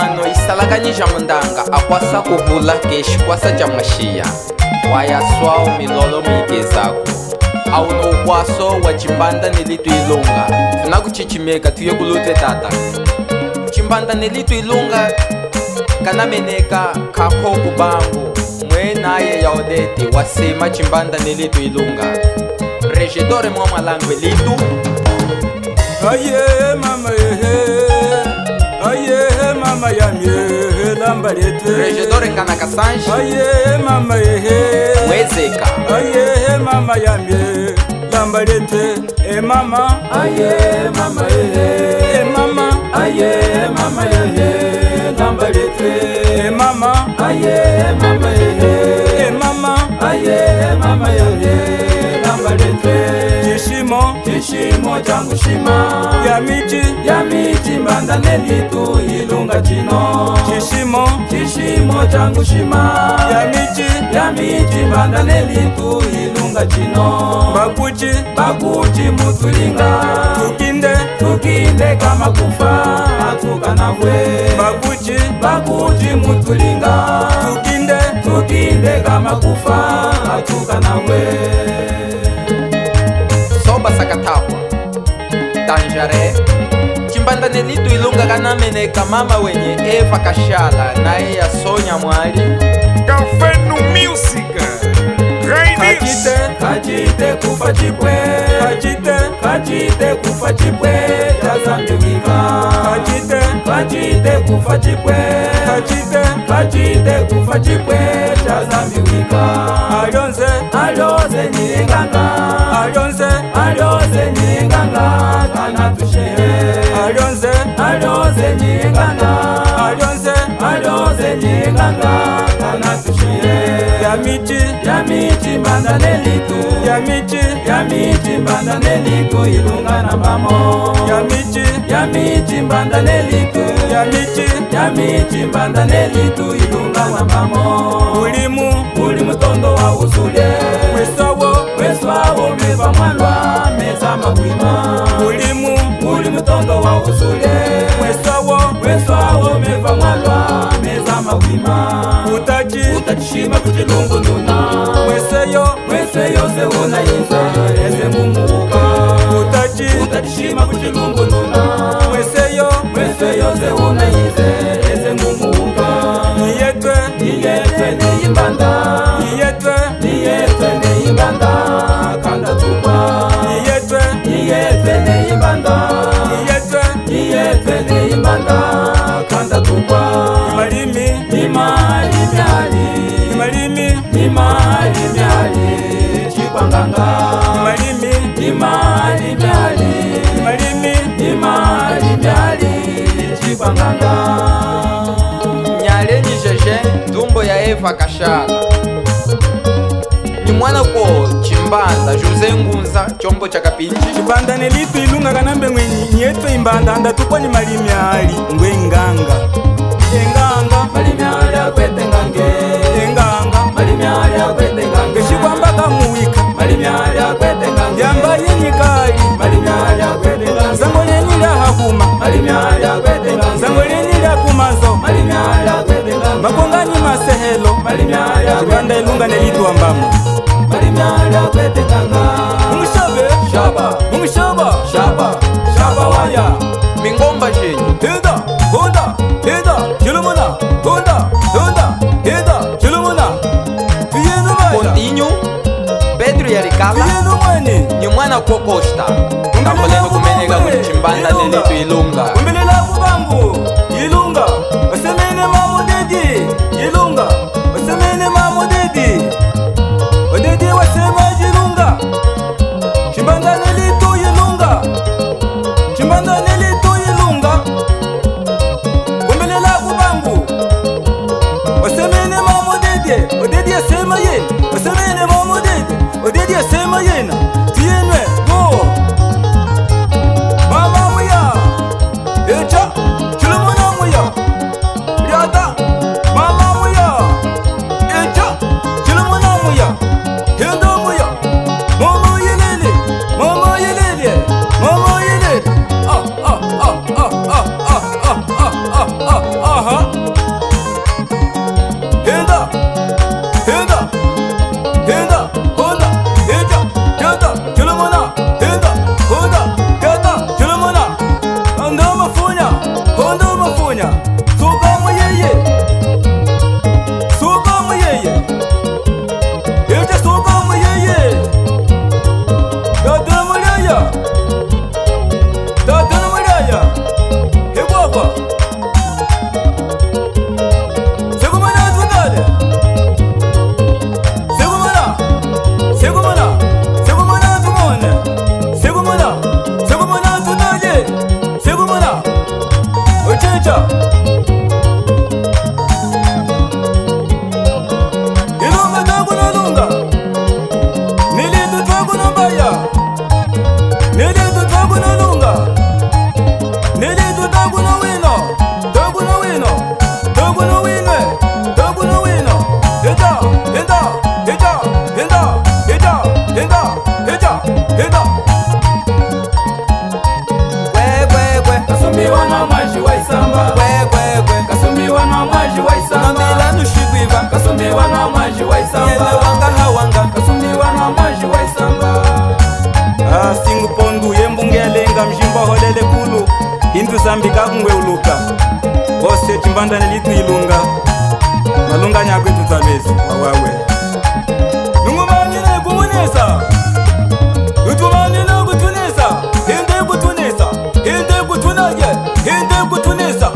ano isalakanyisha mundanga akwasa kuvula keshi kwasa cha mashiya wayaswao milolo muikezako auno ukwaso wa chimbanda nelitu ilunga funa kuchichimeka tuye kulute tata chimbanda nelitu ilunga kanameneka kako kubangu mwenaye ya odete wasema chimbanda nelitu ilunga regedore mwa malangwe litu aye mama aye mama yamye lambalete regedore ngana kasanji aye mama mwezeka aye mama yamye lambalete mama aye mama mama aye mama lambalete mama aye mama mama aye mama lambalete Kishimo changu shima ya miti mbanda nelitu ilunga chino Kishimo changu shima ya miti mbanda nelitu ilunga chino Bakuchi mutulinga tukinde kama kufa atukanavwe Bakuchi mutulinga tukinde kama kufa atukanavwe soba sakatapwa tanjare chimbanda nelitu ilunga kanameneka mama wenye Eva Kashala naye ya Sonya Mwali Kafenu Music Kachite kufa chipwe Kachite kufa chipwe Chazambiwika Kachite kufa chipwe Kachite kufa chipwe Chazambiwika Alonze nyinganga Alonze nyinganga Kana tushehe Alonze nyinganga Alonze nyinganga Kana tushehe Ya miti mbanda nelitu Ya miti mbanda nelitu ilunga na mamo Ya miti mbanda nelitu Ya miti mbanda nelitu ilunga na mamo Ulimu tondo wa usule Weswawo meva mwanwa meza mawima Ulimu tondo wa usule Weswawo meva mwanwa meza mawima Utachishima kuchilungu nuna Mweseyo seuna inze eze mumuka Utachishima kuchilungu nuna Mweseyo seuna inze eze mumuka Niyetwe neyimbanda Niyetwe neyimbanda Kanda tukwa Niyetwe neyimbanda Niyetwe neyimbanda Kanda tukwa Imali myali Chikwanganga Imali myali Chikwanganga Nyale ni jeje dumbo ya Eva Kashala ni mwana ko chimbanda Jose Ngunza chombo cha kapinji chimbanda nelitu ilunga kanambe mwenye nyetwe imbanda ndatukwa ni malimyali ngwe nganga malimyali akwete ngange malimyali akwete ngange shikwamba kamuwika malimyali akwete ngange yamba yenyikali malimyali akwete ngange zango yenyila hakuma malimyali akwete ngange zango yenyila kumazo malimyali akwete ngange makonganyi masehelo malimyali chimbanda ilunga nelitu ambamo malimyali akwete ngange Shaba waya mingomba jenyi Honda Chilumuna Hida Chilumuna Tuyenu maya Continho Pedro Yarikala ni mwana kwa Costa Kamboleno kumeneka kuli chimbanda nelitu ilunga Kumbelela kubangu Ilunga Wasemene mamudedi Ilunga Wasemene mamudedi Wadedi wasema jilunga Chimbanda nelitu ilunga Chimbanda nelitu ilunga Kumbelela kubangu Wasemene mamudedi Wadedi yasema yena Wasemene mamudedi Wadedi yasema yena Tiyenwe Go Mama uya monya suka muyeye suka muyeye ete suka muyeye Tadana Mariaya Hegwafa Segumana Tudale Segumana Tumone Segumana Tudale Segumana Ochecha Ilunga Taguna Lunga Nilidu Taguna Baya Nilidu Taguna Lunga Nilidu Taguna Wino Taguna Wino Taguna Wino Taguna Wino Heda Heda Heda Heda Heda Heda Heda Heda Kwe Kasumbiwa na maji wa isamba kwe Kasumbiwa na maji wa isamba Namila nushigwiva Kasumbiwa na maji wa isamba Yele wanga hawanga Kasumbiwa na maji wa isamba Singu pondu yembungelenga mjimba holele kulu Hindu zambika kungwe uluka Bose chimbanda nilitu ilunga Malunga nyakwe tutabezi wawawe Nungumanile kumunesa Utumanile kutunesa Hinde kutunesa Hinde kutunaje Hinde kutunesa